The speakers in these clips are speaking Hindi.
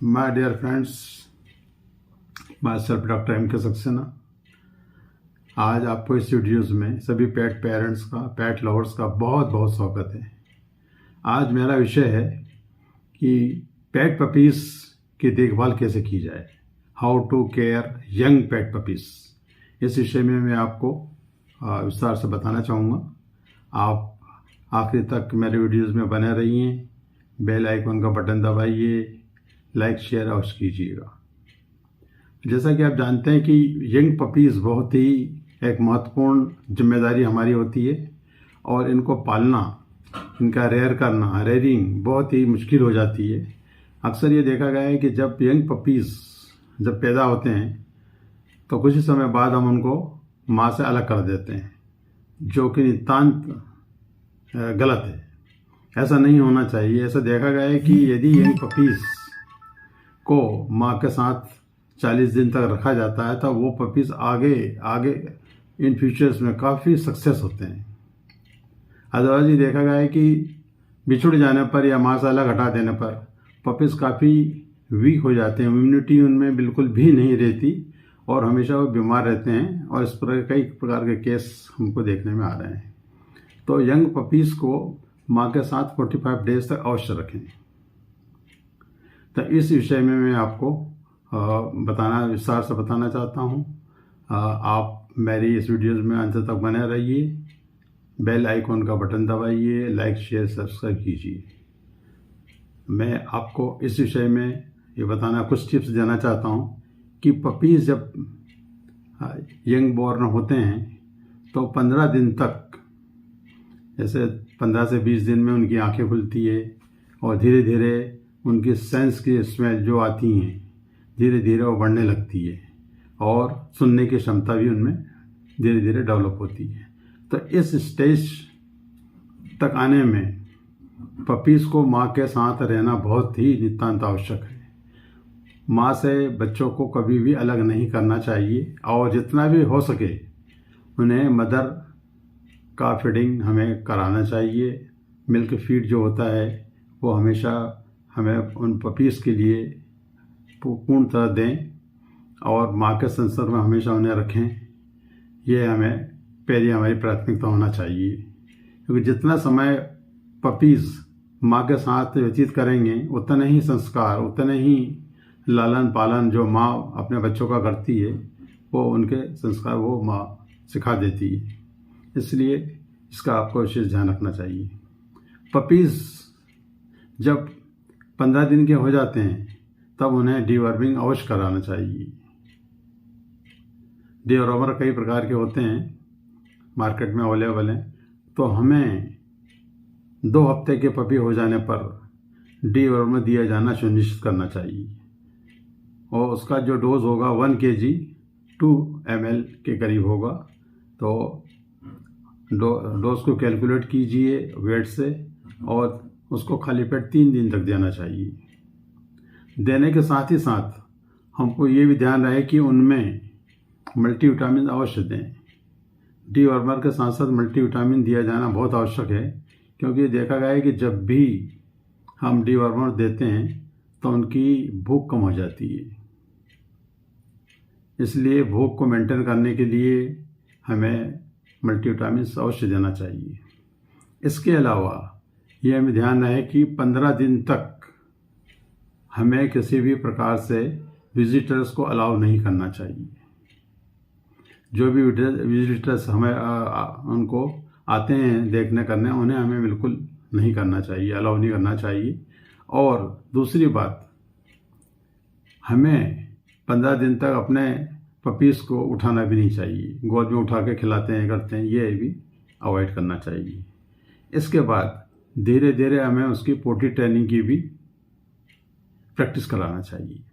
My dear friends, myself doctor M K Saxena. आज आपको इस वीडियोस में सभी पेट पेरेंट्स का, पेट लवर्स का बहुत बहुत स्वागत है। आज मेरा विषय है कि पेट पपीज़ की देखभाल कैसे की जाए, how to care young pet puppies. इस विषय में मैं आपको विस्तार से बताना चाहूँगा। आप आखिरी तक मेरे वीडियोस में बने रहिए, बेल आइकन का बटन दबाइए, लाइक शेयर अवश्य कीजिएगा। जैसा कि आप जानते हैं कि यंग पपीज़ बहुत ही एक महत्वपूर्ण जिम्मेदारी हमारी होती है और इनको पालना, इनका रेयर करना, रेयरिंग बहुत ही मुश्किल हो जाती है। अक्सर ये देखा गया है कि जब यंग पपीज़ जब पैदा होते हैं तो कुछ ही समय बाद हम उनको माँ से अलग कर देते हैं, जो कि नितांत गलत है। ऐसा नहीं होना चाहिए। ऐसा देखा गया है कि यदि यंग पपीज़ को माँ के साथ 40 दिन तक रखा जाता है तो वो पपीज़ आगे इन फ्यूचर्स में काफ़ी सक्सेस होते हैं। अदरवाइज ये देखा गया है कि बिछुड़ जाने पर या माँ से अलग हटा देने पर पपीज़ काफ़ी वीक हो जाते हैं, इम्यूनिटी उनमें बिल्कुल भी नहीं रहती और हमेशा वो बीमार रहते हैं और इस पर कई प्रकार के केस हमको देखने में आ रहे हैं। तो यंग पपीज़ को माँ के साथ 45 डेज तक अवश्य रखें। तो इस विषय में मैं आपको विस्तार से बताना चाहता हूँ। आप मेरी इस वीडियोस में अंत तक बने रहिए, बेल आइकॉन का बटन दबाइए, लाइक शेयर सब्सक्राइब कीजिए। मैं आपको इस विषय में ये बताना, कुछ टिप्स देना चाहता हूँ कि पपीज़ जब यंग बॉर्न होते हैं तो 15 दिन तक, जैसे 15 से 20 दिन में उनकी आंखें खुलती है और धीरे धीरे उनकी सेंस की स्मेल जो आती हैं धीरे धीरे वो बढ़ने लगती है और सुनने की क्षमता भी उनमें धीरे धीरे डेवलप होती है। तो इस स्टेज तक आने में पपीज़ को माँ के साथ रहना बहुत ही नितांत आवश्यक है। माँ से बच्चों को कभी भी अलग नहीं करना चाहिए और जितना भी हो सके उन्हें मदर का फीडिंग हमें कराना चाहिए। मिल्क फीड जो होता है वो हमेशा हमें उन पपीज़ के लिए पूर्णतः दें और माँ के संसर्ग में हमेशा उन्हें रखें। ये हमें पहली हमारी प्राथमिकता होना चाहिए, क्योंकि जितना समय पपीज़ माँ के साथ व्यतीत करेंगे उतने ही संस्कार, उतने ही लालन पालन जो माँ अपने बच्चों का करती है वो उनके संस्कार वो माँ सिखा देती है। इसलिए इसका आपको विशेष ध्यान रखना चाहिए। पपीज़ जब 15 दिन के हो जाते हैं तब उन्हें डीवर्मिंग अवश्य कराना चाहिए। डीवर्मर कई प्रकार के होते हैं, मार्केट में अवेलेबल हैं। तो हमें 2 हफ्ते के पपी हो जाने पर डीवर्मर दिया जाना सुनिश्चित करना चाहिए और उसका जो डोज होगा 1 kg 2 ml के करीब होगा। तो डोज को कैलकुलेट कीजिए वेट से और उसको खाली पेट 3 दिन तक देना चाहिए। देने के साथ ही साथ हमको ये भी ध्यान रहे कि उनमें मल्टीविटामिन अवश्य दें। डीवर्मर के साथ साथ मल्टीविटामिन दिया जाना बहुत आवश्यक है, क्योंकि देखा गया है कि जब भी हम डीवर्मर देते हैं तो उनकी भूख कम हो जाती है। इसलिए भूख को मेंटेन करने के लिए हमें मल्टीविटामिन अवश्य देना चाहिए। इसके अलावा ये हमें ध्यान रहे कि 15 दिन तक हमें किसी भी प्रकार से विजिटर्स को अलाउ नहीं करना चाहिए। जो भी विजिटर्स हमें उनको आते हैं देखने करने, उन्हें हमें बिल्कुल नहीं करना चाहिए, अलाउ नहीं करना चाहिए। और दूसरी बात, हमें 15 दिन तक अपने पपीज़ को उठाना भी नहीं चाहिए। गोद में उठा के खिलाते हैं करते हैं, ये भी अवॉइड करना चाहिए। इसके बाद धीरे धीरे हमें उसकी पोटी ट्रेनिंग की भी प्रैक्टिस कराना चाहिए।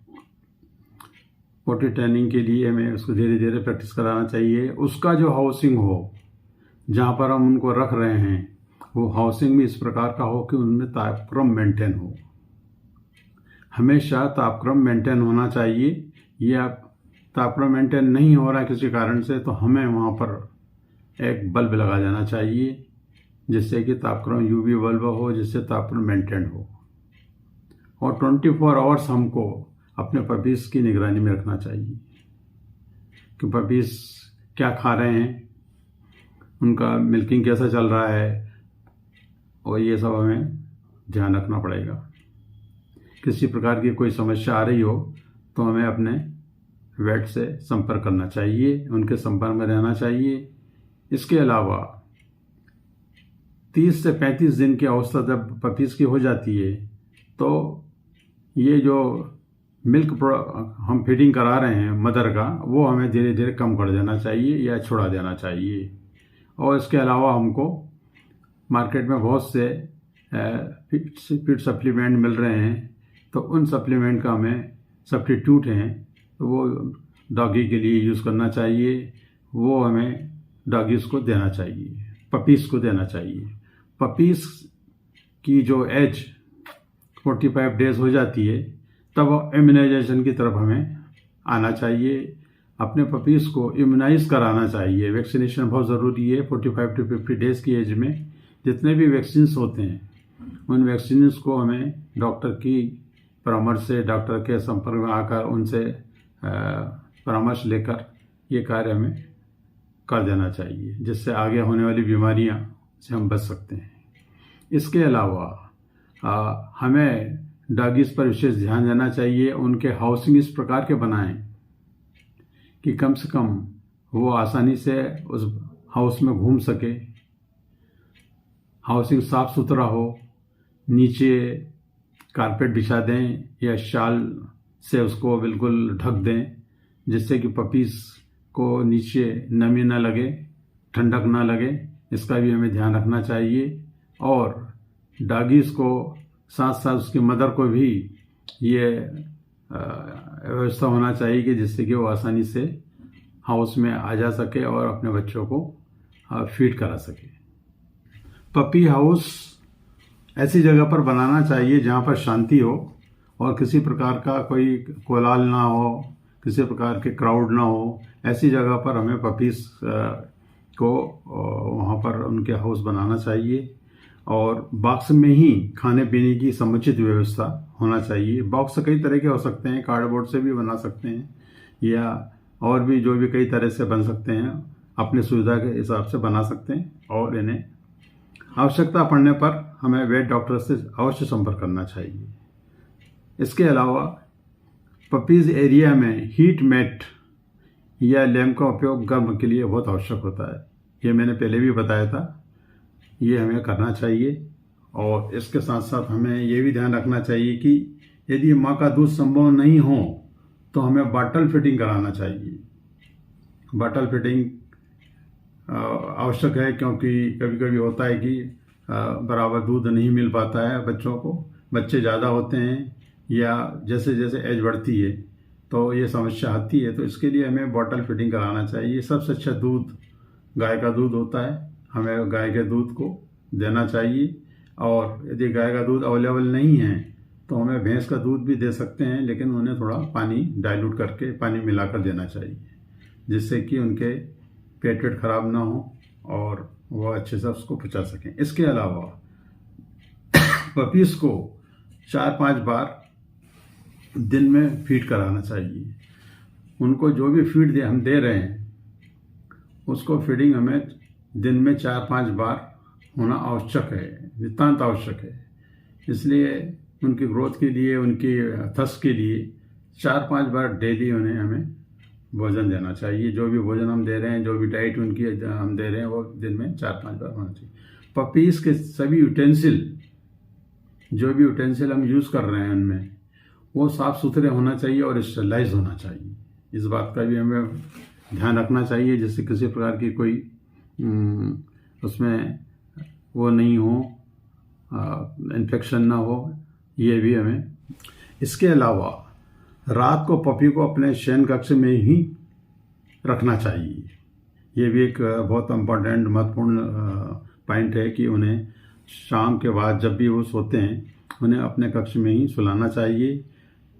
पोटी ट्रेनिंग के लिए हमें उसको धीरे धीरे प्रैक्टिस कराना चाहिए। उसका जो हाउसिंग हो, जहाँ पर हम उनको रख रहे हैं, वो हाउसिंग भी इस प्रकार का हो कि उनमें तापक्रम मेंटेन हो। हमेशा तापक्रम मेंटेन होना चाहिए। ये आप तापक्रम मेंटेन नहीं हो रहा है किसी कारण से तो हमें वहाँ पर एक बल्ब लगा देना चाहिए, जिससे कि तापक्रम UV बल्ब हो, जिससे तापक्रम मेंटेन हो। और 24 आवर्स हमको अपने पपीज़ की निगरानी में रखना चाहिए कि पपीज़ क्या खा रहे हैं, उनका मिल्किंग कैसा चल रहा है, और ये सब हमें ध्यान रखना पड़ेगा। किसी प्रकार की कोई समस्या आ रही हो तो हमें अपने वेट से संपर्क करना चाहिए, उनके संपर्क में रहना चाहिए। इसके अलावा 30 से 35 दिन की अवस्था जब पपीज़ की हो जाती है तो ये जो मिल्क हम फीडिंग करा रहे हैं मदर का, वो हमें धीरे धीरे कम कर देना चाहिए या छुड़ा देना चाहिए। और इसके अलावा हमको मार्केट में बहुत से फीड सप्लीमेंट मिल रहे हैं, तो उन सप्लीमेंट का हमें सब्स्टिट्यूट हैं तो वो डॉगी के लिए यूज़ करना चाहिए, वो हमें डॉगीज़ को देना चाहिए, पपीज़ को देना चाहिए। पपीज़ की जो एज 45 डेज हो जाती है तब इम्यूनाइजेशन की तरफ हमें आना चाहिए, अपने पपीज़ को इम्यूनाइज कराना चाहिए। वैक्सीनेशन बहुत ज़रूरी है। 45 to 50 डेज की एज में जितने भी वैक्सीन्स होते हैं उन वैक्सीन्स को हमें डॉक्टर की परामर्श से, डॉक्टर के संपर्क में आकर उनसे परामर्श लेकर ये कार्य हमें कर देना चाहिए, जिससे आगे होने वाली बीमारियां से हम बच सकते हैं। इसके अलावा हमें डॉगीज़ पर विशेष ध्यान देना चाहिए। उनके हाउसिंग इस प्रकार के बनाएं कि कम से कम वो आसानी से उस हाउस में घूम सके, हाउसिंग साफ सुथरा हो, नीचे कारपेट बिछा दें या शाल से उसको बिल्कुल ढक दें, जिससे कि पपीज़ को नीचे नमी ना लगे, ठंडक ना लगे। इसका भी हमें ध्यान रखना चाहिए। और डॉगीज़ को साथ साथ उसकी मदर को भी ये व्यवस्था होना चाहिए कि जिससे कि वो आसानी से हाउस में आ जा सके और अपने बच्चों को फीड करा सके। पपी हाउस ऐसी जगह पर बनाना चाहिए जहाँ पर शांति हो और किसी प्रकार का कोई कोलाहल ना हो, किसी प्रकार के क्राउड ना हो। ऐसी जगह पर हमें पपीज़ को वहाँ पर उनके हाउस बनाना चाहिए। और बॉक्स में ही खाने पीने की समुचित व्यवस्था होना चाहिए। बॉक्स कई तरह के हो सकते हैं, कार्डबोर्ड से भी बना सकते हैं या और भी जो भी कई तरह से बन सकते हैं, अपनी सुविधा के हिसाब से बना सकते हैं। और इन्हें आवश्यकता पड़ने पर हमें वेट डॉक्टर से अवश्य संपर्क करना चाहिए। इसके अलावा पपीज़ एरिया में हीट मैट या लैम्प का उपयोग गर्म के लिए बहुत आवश्यक होता है। ये मैंने पहले भी बताया था, ये हमें करना चाहिए। और इसके साथ साथ हमें ये भी ध्यान रखना चाहिए कि यदि माँ का दूध संभव नहीं हो तो हमें बॉटल फीडिंग कराना चाहिए। बॉटल फीडिंग आवश्यक है, क्योंकि कभी कभी होता है कि बराबर दूध नहीं मिल पाता है बच्चों को, बच्चे ज़्यादा होते हैं या जैसे जैसे एज बढ़ती है तो ये समस्या आती है। तो इसके लिए हमें बॉटल फीडिंग कराना चाहिए। सबसे अच्छा दूध गाय का दूध होता है, हमें गाय के दूध को देना चाहिए। और यदि गाय का दूध अवेलेबल नहीं है तो हमें भैंस का दूध भी दे सकते हैं, लेकिन उन्हें थोड़ा पानी डाइल्यूट करके पानी मिलाकर देना चाहिए, जिससे कि उनके पेट वेट खराब ना हो और वह अच्छे से उसको पचा सकें। इसके अलावा पपीज़ को 4-5 बार दिन में फीड कराना चाहिए। उनको जो भी फीड हम दे रहे हैं उसको फीडिंग हमें दिन में 4-5 बार होना आवश्यक है, नितांत आवश्यक है। इसलिए उनकी ग्रोथ के लिए, उनकी थर्स्ट के लिए 4-5 बार डेली उन्हें हमें भोजन देना चाहिए। जो भी भोजन हम दे रहे हैं, जो भी डाइट उनकी हम दे रहे हैं, वो दिन में 4-5 बार होना चाहिए। पपीज़ के सभी यूटेंसिल, जो भी यूटेंसिल हम यूज़ कर रहे हैं उनमें, वो साफ़ सुथरे होना चाहिए और स्टरलाइज होना चाहिए। इस बात का भी हमें ध्यान रखना चाहिए, जिससे किसी प्रकार की कोई उसमें वो नहीं हो, इन्फेक्शन ना हो, ये भी हमें। इसके अलावा रात को पपी को अपने शयन कक्ष में ही रखना चाहिए। ये भी एक बहुत इम्पोर्टेंट महत्वपूर्ण पॉइंट है कि उन्हें शाम के बाद जब भी वो सोते हैं उन्हें अपने कक्ष में ही सुलाना चाहिए।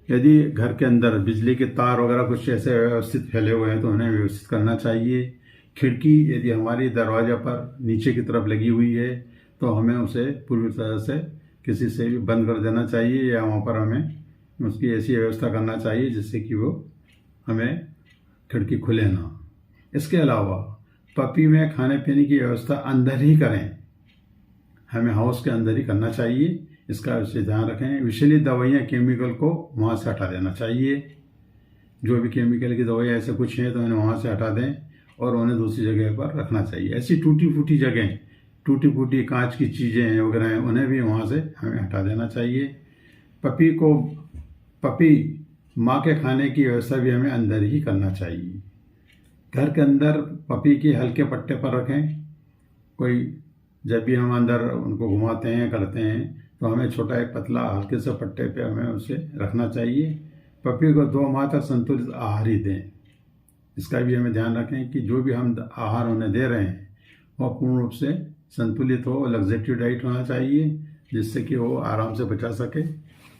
यदि घर के अंदर बिजली के तार वगैरह कुछ ऐसे व्यवस्थित फैले हुए हैं तो उन्हें व्यवस्थित करना चाहिए। खिड़की यदि हमारी दरवाजा पर नीचे की तरफ लगी हुई है तो हमें उसे पूरी तरह से किसी से भी बंद कर देना चाहिए या वहाँ पर हमें उसकी ऐसी व्यवस्था करना चाहिए जिससे कि वो हमें खिड़की खुले ना। इसके अलावा पपी में खाने पीने की व्यवस्था अंदर ही करें, हमें हाउस के अंदर ही करना चाहिए। इसका विशेष ध्यान रखें। विषैली दवाइयाँ, केमिकल को वहाँ से हटा देना चाहिए। जो भी केमिकल की दवाइयाँ ऐसे कुछ हैं तो उन्हें वहाँ से हटा दें और उन्हें दूसरी जगह पर रखना चाहिए। ऐसी टूटी फूटी जगह, टूटी फूटी कांच की चीज़ें वगैरह हैं, उन्हें भी वहाँ से हमें हटा देना चाहिए। पपी माँ के खाने की व्यवस्था भी हमें अंदर ही करना चाहिए। घर के अंदर पपी के हल्के पट्टे पर रखें। कोई जब भी हम अंदर उनको घुमाते हैं करते हैं तो हमें छोटा एक पतला हल्के से पट्टे पे हमें उसे रखना चाहिए। पपी को 2 माह तक संतुलित आहार ही दें। इसका भी हमें ध्यान रखें कि जो भी हम आहार उन्हें दे रहे हैं वह पूर्ण रूप से संतुलित हो, लग्जेटिव डाइट होना चाहिए जिससे कि वो आराम से बचा सके।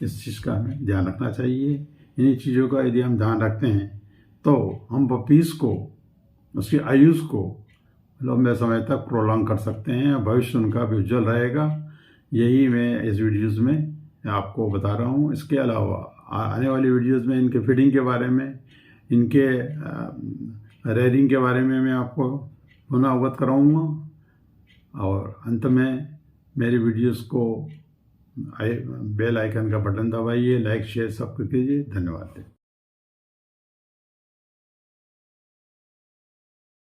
इस चीज़ का हमें ध्यान रखना चाहिए। इन्हीं चीज़ों का यदि हम ध्यान रखते हैं तो हम पपीज़ को, उसकी आयुष को लंबे समय तक प्रोलॉन्ग कर सकते हैं। भविष्य उनका भी उज्जवल रहेगा। यही मैं इस वीडियोज़ में आपको बता रहा हूँ। इसके अलावा आने वाली वीडियोज़ में इनके फीडिंग के बारे में, इनके रेयरिंग के बारे में मैं आपको पुनः अवगत कराऊँगा। और अंत में मेरी वीडियोज़ को बेल आइकन का बटन दबाइए, लाइक शेयर सब कीजिए। धन्यवाद।